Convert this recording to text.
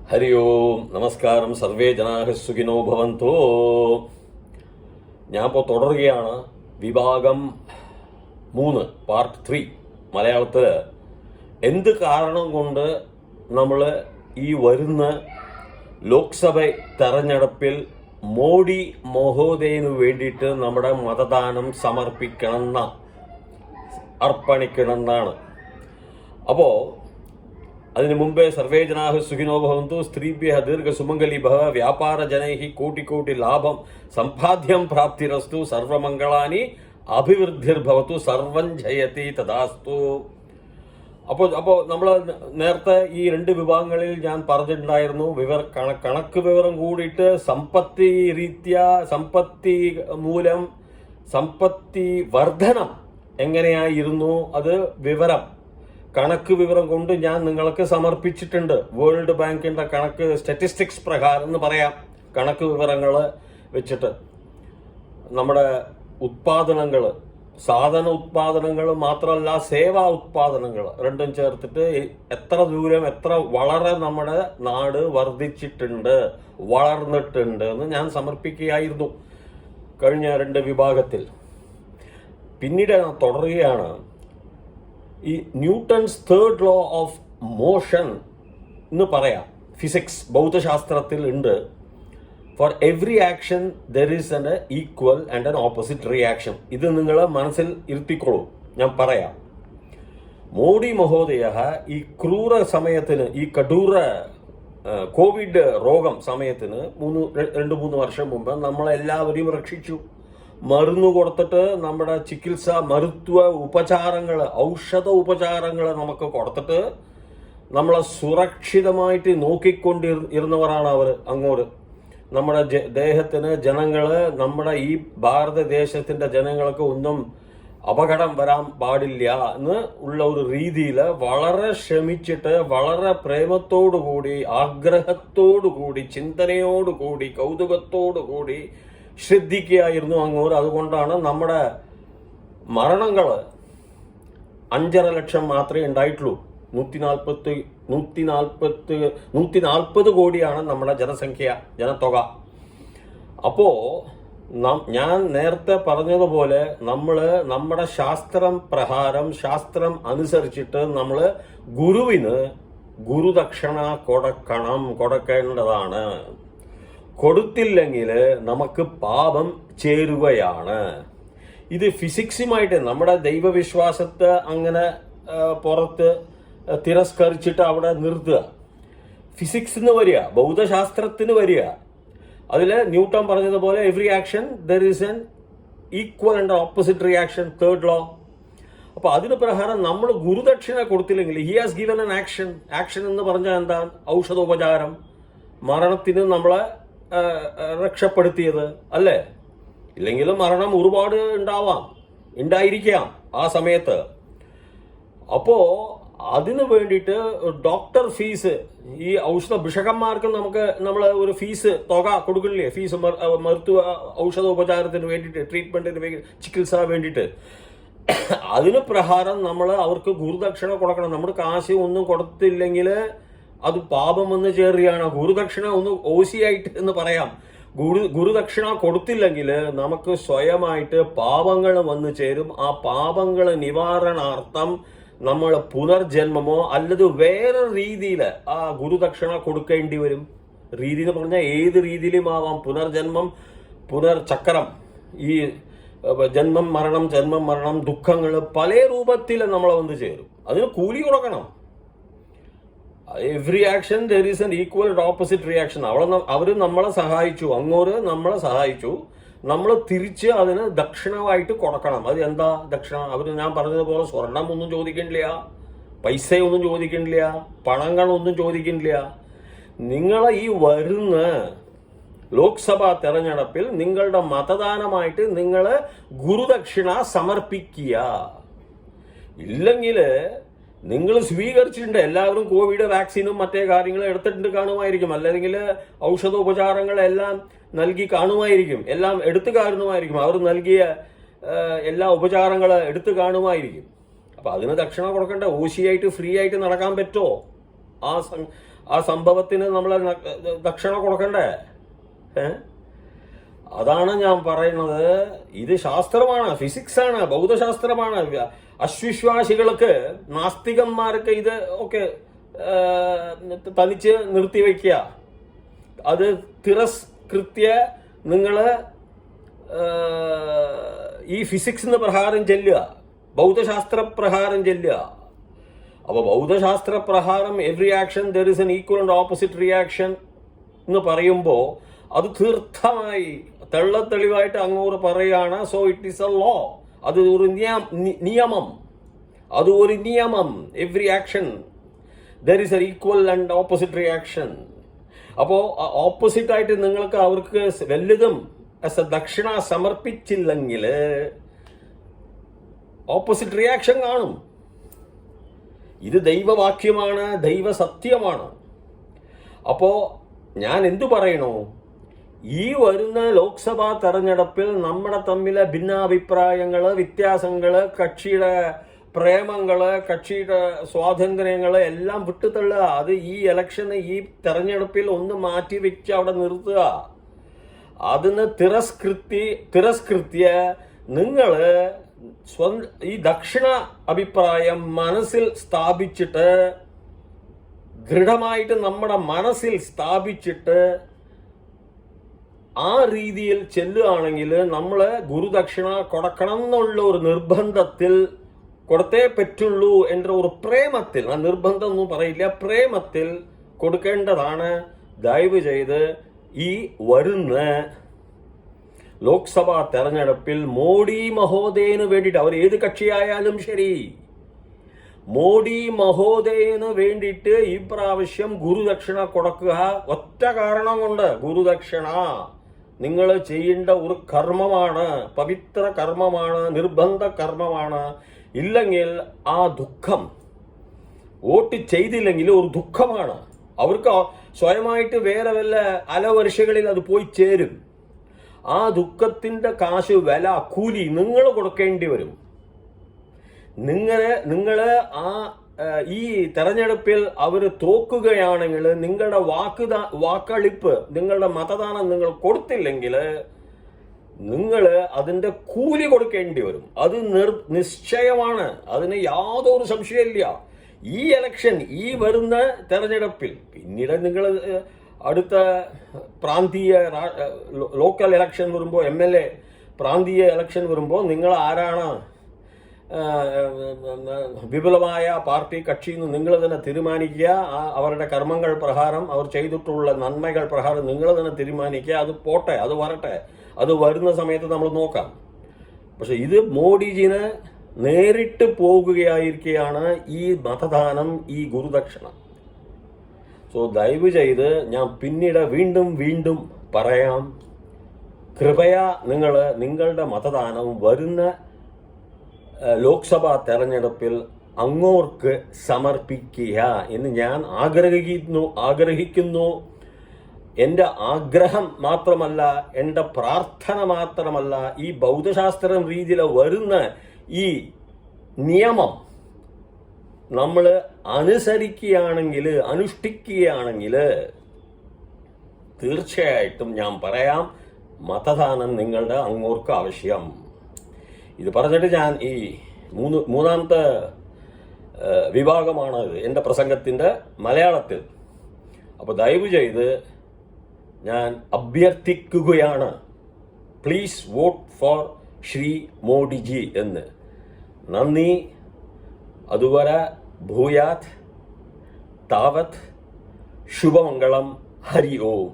ഹരി ഓം നമസ്കാരം. സർവേ ജനാഹ സുഖിനോ ഭവന്തോ. ഞാൻ ഇപ്പോൾ തുടരുകയാണ് വിഭാഗം 3 പാർട്ട് 3 മലയാളത്തിൽ. എന്ത് കാരണം കൊണ്ട് നമ്മൾ ഈ വരുന്ന ലോക്സഭ തെരഞ്ഞെടുപ്പിൽ മോഡി മഹോദയന് വേണ്ടിയിട്ട് നമ്മുടെ മതദാനം അർപ്പണിക്കണം എന്നാണ്. അപ്പോൾ അതിനു മുമ്പേ സർവേ ജനാഹ സുഖിനോ ഭവന്തു, സ്ത്രീഭ്യഃ ദീർഘ സുമംഗലി ഭവ, വ്യാപാര ജനൈഃ കോടി കോടി ലാഭം സമ്പാദ്യം പ്രാപ്തിരസ്തു, സർവമംഗളാനി അഭിവൃദ്ധിർഭവതു, സർവം ജയതി തഥാസ്തു. അപ്പോൾ നമ്മൾ നേരത്തെ ഈ 2 വിഭാഗങ്ങളിൽ ഞാൻ പറഞ്ഞിട്ടുണ്ടായിരുന്നു. കണക്ക് വിവരം കൂടിയിട്ട് സമ്പത്തി മൂലം സമ്പത്തി വർധനം എങ്ങനെയായിരുന്നു, അത് കണക്ക് വിവരം കൊണ്ട് ഞാൻ നിങ്ങൾക്ക് സമർപ്പിച്ചിട്ടുണ്ട്. വേൾഡ് ബാങ്കിന്റെ കണക്ക്, സ്റ്റാറ്റിസ്റ്റിക്സ് പ്രകാരം എന്ന് പറയാം. കണക്ക് വിവരങ്ങൾ വെച്ചിട്ട് നമ്മുടെ ഉത്പാദനങ്ങൾ, സാധന ഉത്പാദനങ്ങൾ മാത്രമല്ല സേവാ ഉത്പാദനങ്ങൾ രണ്ടും ചേർത്തിട്ട് എത്ര വളരെ നമ്മുടെ നാട് വളർന്നിട്ടുണ്ട് എന്ന് ഞാൻ സമർപ്പിക്കുകയായിരുന്നു കഴിഞ്ഞ 2 വിഭാഗത്തിൽ. പിന്നീട് തുടരുകയാണ്. ഈ Newton's 3rd law of motion എന്ന് പറയാം. ഫിസിക്സ്, ഭൗതശാസ്ത്രത്തിൽ ഉണ്ട്. For every action there is an equal and N opposite reaction. ഇത് നിങ്ങൾ മനസ്സിൽ ഇരുത്തിക്കോളൂ, ഞാൻ പറയാം. മോഡി മഹോദയ ഈ ക്രൂര സമയത്തിന്, ഈ കഠോര കോവിഡ് രോഗം സമയത്തിന് 2-3 വർഷം മുമ്പ് നമ്മളെല്ലാവരെയും രക്ഷിച്ചു. മരുന്ന് കൊടുത്തിട്ട് നമ്മുടെ ചികിത്സ, ഔഷധ ഉപചാരങ്ങൾ നമുക്ക് കൊടുത്തിട്ട് നമ്മളെ സുരക്ഷിതമായിട്ട് നോക്കിക്കൊണ്ടിരുന്നവരാണ് അവർ. അങ്ങോട്ട് നമ്മുടെ നമ്മുടെ ഈ ഭാരതദേശത്തിന്റെ ജനങ്ങൾക്ക് ഒന്നും അപകടം വരാൻ പാടില്ല എന്ന് ഉള്ള ഒരു രീതിയിൽ വളരെ ശ്രമിച്ചിട്ട്, വളരെ പ്രേമത്തോടുകൂടി, ആഗ്രഹത്തോടുകൂടി, ചിന്തനയോടുകൂടി, കൗതുകത്തോടുകൂടി ശ്രദ്ധിക്കുകയായിരുന്നു അങ്ങോട്ട്. അതുകൊണ്ടാണ് നമ്മുടെ മരണങ്ങൾ 5.5 ലക്ഷം മാത്രമേ ഉണ്ടായിട്ടുള്ളൂ. 140 കോടിയാണ് നമ്മുടെ ജനത്തുക. അപ്പോ ഞാൻ നേരത്തെ പറഞ്ഞതുപോലെ നമ്മുടെ ശാസ്ത്രം അനുസരിച്ചിട്ട് നമ്മൾ ഗുരുവിന് ഗുരുദക്ഷിണ കൊടുക്കേണ്ടതാണ്. കൊടുത്തില്ലെങ്കിൽ നമുക്ക് പാപം ചേരുകയാണ്. ഇത് ഫിസിക്സുമായിട്ട്, നമ്മുടെ ദൈവവിശ്വാസത്തെ അങ്ങനെ പുറത്ത് തിരസ്കരിച്ചിട്ട് അവിടെ നിർത്തുക. ഫിസിക്സിന് വരിക, ഭൗതശാസ്ത്രത്തിന് വരിക. അതിൽ ന്യൂട്ടൺ പറഞ്ഞതുപോലെ every action there is an equal and opposite reaction, 3rd law. അപ്പൊ അതിന് പ്രകാരം നമ്മൾ ഗുരുദക്ഷിണ കൊടുത്തില്ലെങ്കിൽ, he has given an action എന്ന് പറഞ്ഞാൽ എന്താണ്? ഔഷധോപചാരം, മരണത്തിന് നമ്മളെ രക്ഷപ്പെടുത്തിയത് അല്ലേ? ഇല്ലെങ്കിലും മരണം ഒരുപാട് ഉണ്ടായിരിക്കാം ആ സമയത്ത്. അപ്പോ അതിനു വേണ്ടിയിട്ട് ഡോക്ടർ ഫീസ്, ഈ ഭിഷകന്മാർക്ക് നമ്മൾ ഒരു ഫീസ് തുക കൊടുക്കില്ലേ? ഫീസ് ഔഷധോപചാരത്തിന് വേണ്ടിയിട്ട്, ട്രീറ്റ്മെന്റിന് വേണ്ടി, ചികിത്സ വേണ്ടിയിട്ട്. അതിന് പ്രകാരം നമ്മൾ അവർക്ക് ഗുരുദക്ഷിണ കൊടുക്കണം. നമ്മുടെ കാശ് ഒന്നും കൊടുത്തില്ലെങ്കിൽ അത് പാപം വന്ന് ചേരുകയാണ്. ഗുരുദക്ഷിണ ഒന്ന് ഓസിയായിട്ട് എന്ന് പറയാം. ഗുരുദക്ഷിണ കൊടുത്തില്ലെങ്കിൽ നമുക്ക് സ്വയമായിട്ട് പാപങ്ങൾ വന്നു ചേരും. ആ പാപങ്ങൾ നിവാരണാർത്ഥം നമ്മൾ പുനർജന്മമോ അല്ലത് വേറെ രീതിയിൽ ആ ഗുരുദക്ഷിണ കൊടുക്കേണ്ടി വരും. രീതി എന്ന് പറഞ്ഞാൽ ഏത് രീതിയിലും ആവാം. പുനർജന്മം, പുനർചക്രം, ഈ ജന്മം മരണം ദുഃഖങ്ങൾ പല രൂപത്തിൽ നമ്മളെ വന്ന് ചേരും. അതിന് കൂലി കൊടുക്കണം. Every action there is an equal and opposite reaction. അവർ നമ്മളെ സഹായിച്ചു, അങ്ങോട്ട് നമ്മളെ സഹായിച്ചു. നമ്മൾ തിരിച്ച് അതിന് ദക്ഷിണമായിട്ട് കൊടുക്കണം. അത് എന്താ ദക്ഷിണ? ഞാൻ പറഞ്ഞതുപോലെ സ്വർണം ഒന്നും ചോദിക്കണില്ല, പൈസയൊന്നും ചോദിക്കണില്ല, പണങ്ങളൊന്നും ചോദിക്കണില്ല. നിങ്ങളെ ഈ വരുന്ന ലോക്സഭാ തെരഞ്ഞെടുപ്പിൽ നിങ്ങളുടെ മതദാനമായിട്ട് നിങ്ങൾ ഗുരുദക്ഷിണ സമർപ്പിക്കുക. ഇല്ലെങ്കിൽ നിങ്ങൾ സ്വീകരിച്ചിട്ടുണ്ട്, എല്ലാവരും കോവിഡ് വാക്സിനും മറ്റേ കാര്യങ്ങളും എടുത്തിട്ടുണ്ട് കാണുമായിരിക്കും, അല്ലെങ്കിൽ ഔഷധോപചാരങ്ങളെല്ലാം നൽകി കാണുമായിരിക്കും, എല്ലാം എടുത്തു കാണുമായിരിക്കും, അവർ നൽകിയ എല്ലാ ഉപചാരങ്ങൾ എടുത്തു കാണുമായിരിക്കും. അപ്പൊ അതിന് ദക്ഷിണ കൊടുക്കേണ്ട? ഓശിയായിട്ട് ഫ്രീ ആയിട്ട് നടക്കാൻ പറ്റുമോ? ആ സംഭവത്തിന് നമ്മൾ ദക്ഷിണ കൊടുക്കണ്ടേ? അതാണ് ഞാൻ പറയുന്നത്. ഇത് ശാസ്ത്രമാണ്, ഫിസിക്സാണ്, ഭൗതശാസ്ത്രമാണ്. അശ്വിശ്വാസികൾക്ക്, നാസ്തികന്മാർക്ക് ഇത് ഒക്കെ തനിച്ച് നിർത്തിവെക്കുക. അത് തിരസ്കൃത്യ നിങ്ങൾ ഈ ഫിസിക്സ് പ്രകാരം ചെല്ലുക, ഭൗതശാസ്ത്ര പ്രകാരം ചെല്ലുക. അപ്പോൾ ഭൗതശാസ്ത്ര പ്രകാരം every action there is an equal and opposite reaction എന്ന് പറയുമ്പോൾ അത് തീർത്ഥമായി തെളിവായിട്ട് അങ്ങോട്ട് പറയുകയാണ്. So it is a law. അത് ഒരു നിയമം, അത് ഒരു നിയമം. Every action there is a equal and opposite reaction. അപ്പോൾ ഓപ്പോസിറ്റായിട്ട് നിങ്ങൾക്ക് അവർക്ക് വല്ലതും ആസ് എ ദക്ഷിണ സമർപ്പിച്ചില്ലെങ്കിൽ ഓപ്പോസിറ്റ് റിയാക്ഷൻ കാണും. ഇത് ദൈവവാക്യമാണ്, ദൈവസത്യമാണ്. അപ്പോൾ ഞാൻ എന്തു പറയണു? ഈ വരുന്ന ലോക്സഭാ തെരഞ്ഞെടുപ്പിൽ നമ്മുടെ തമ്മിലെ ഭിന്നാഭിപ്രായങ്ങൾ, വ്യത്യാസങ്ങൾ, കക്ഷിയുടെ പ്രേമങ്ങൾ, കക്ഷിയുടെ സ്വാതന്ത്ര്യങ്ങൾ എല്ലാം വിട്ടുതള്ളുക. അത് ഈ ഇലക്ഷന്, ഈ തെരഞ്ഞെടുപ്പിൽ ഒന്ന് മാറ്റി വെച്ച് അവിടെ നിർത്തുക. അതിന് തിരസ്കൃത്യ നിങ്ങൾ ഈ ദക്ഷിണ അഭിപ്രായം മനസ്സിൽ സ്ഥാപിച്ചിട്ട്, ദൃഢമായിട്ട് നമ്മുടെ മനസ്സിൽ സ്ഥാപിച്ചിട്ട് ആ രീതിയിൽ ചെല്ലുകയാണെങ്കിൽ നമ്മൾ ഗുരുദക്ഷിണ കൊടുക്കണം എന്നുള്ള ഒരു നിർബന്ധത്തിൽ കൊടുത്തേ പറ്റുള്ളൂ എன்ற ഒരു പ്രേമത്തിൽ, ആ നിർബന്ധം ഒന്നും പറയില്ല, പ്രേമത്തിൽ കൊടുക്കേണ്ടതാണ്. ദയവ് ചെയ്ത് ഈ വരുന്ന ലോക്സഭാ തെരഞ്ഞെടുപ്പിൽ മോഡി മഹോദയന് വേണ്ടിയിട്ട്, അവർ ഏത് കക്ഷിയായാലും ശരി, മോഡി മഹോദയന് വേണ്ടിയിട്ട് ഈ പ്രാവശ്യം ഗുരുദക്ഷിണ കൊടുക്കുക. ഒറ്റ കാരണം കൊണ്ട്, ഗുരുദക്ഷിണ നിങ്ങൾ ചെയ്യേണ്ട ഒരു കർമ്മമാണ്, പവിത്ര കർമ്മമാണ്, നിർബന്ധ കർമ്മമാണ്. ഇല്ലെങ്കിൽ ആ ദുഃഖം, വോട്ട് ചെയ്തില്ലെങ്കിൽ ഒരു ദുഃഖമാണ്. അവർക്ക് സ്വയമായിട്ട് വേറെ വല്ല അലവർഷകളിൽ അത് പോയി ചേരും. ആ ദുഃഖത്തിന്റെ കാശ്, വില, കൂലി നിങ്ങൾ കൊടുക്കേണ്ടി വരും. നിങ്ങൾ ആ ഈ തെരഞ്ഞെടുപ്പിൽ അവർ തോക്കുകയാണെങ്കിൽ, നിങ്ങളുടെ വാക്കളിപ്പ്, നിങ്ങളുടെ മതദാനം നിങ്ങൾ കൊടുത്തില്ലെങ്കിൽ നിങ്ങൾ അതിന്റെ കൂലി കൊടുക്കേണ്ടി വരും. അത് നിശ്ചയമാണ്, അതിന് യാതൊരു സംശയമില്ല. ഈ ഇലക്ഷൻ, ഈ വരുന്ന തെരഞ്ഞെടുപ്പിൽ, പിന്നീട് നിങ്ങൾ അടുത്ത പ്രാന്തീയ ലോക്കൽ ഇലക്ഷൻ വരുമ്പോൾ, MLA പ്രാന്തീയ ഇലക്ഷൻ വരുമ്പോൾ നിങ്ങൾ ആരാണ് വിപുലമായ പാർട്ടി കക്ഷി എന്ന് നിങ്ങൾ തന്നെ തീരുമാനിക്കുക. അവരുടെ കർമ്മങ്ങൾ പ്രകാരം, അവർ ചെയ്തിട്ടുള്ള നന്മകൾ പ്രകാരം നിങ്ങൾ തന്നെ തീരുമാനിക്കുക. അത് പോട്ടെ, അത് വരട്ടെ, അത് വരുന്ന സമയത്ത് നമ്മൾ നോക്കാം. പക്ഷെ ഇത് മോഡിജിന് നേരിട്ട് പോകുകയായിരിക്കുകയാണ് ഈ മതദാനം, ഈ ഗുരുദക്ഷിണ. സോ ദയവ് ചെയ്ത് ഞാൻ പിന്നീട് വീണ്ടും പറയാം, കൃപയാ നിങ്ങളുടെ മതദാനം വരുന്ന ലോക്സഭാ തെരഞ്ഞെടുപ്പിൽ അങ്ങോർക്ക് സമർപ്പിക്കുക എന്ന് ഞാൻ ആഗ്രഹിക്കുന്നു. എൻ്റെ ആഗ്രഹം മാത്രമല്ല, എൻ്റെ പ്രാർത്ഥന മാത്രമല്ല, ഈ ഭൗതശാസ്ത്രം രീതിയിൽ വരുന്ന ഈ നിയമം നമ്മൾ അനുസരിക്കുകയാണെങ്കിൽ, അനുഷ്ഠിക്കുകയാണെങ്കിൽ തീർച്ചയായിട്ടും ഞാൻ പറയാം, മതദാനം നിങ്ങളുടെ അങ്ങോർക്ക് ആവശ്യം. ഇത് പറഞ്ഞിട്ട് ഞാൻ ഈ മൂന്നാമത്തെ വിഭാഗമാണ് എൻ്റെ പ്രസംഗത്തിൻ്റെ മലയാളത്തിൽ. അപ്പോൾ ദയവ് ചെയ്ത് ഞാൻ അഭ്യർത്ഥിക്കുകയാണ്, please vote four Shri Modiji എന്ന്. നന്ദി. അതുവരെ ഭൂയാത് താവത്. ശുഭമംഗളം. ഹരി ഓം.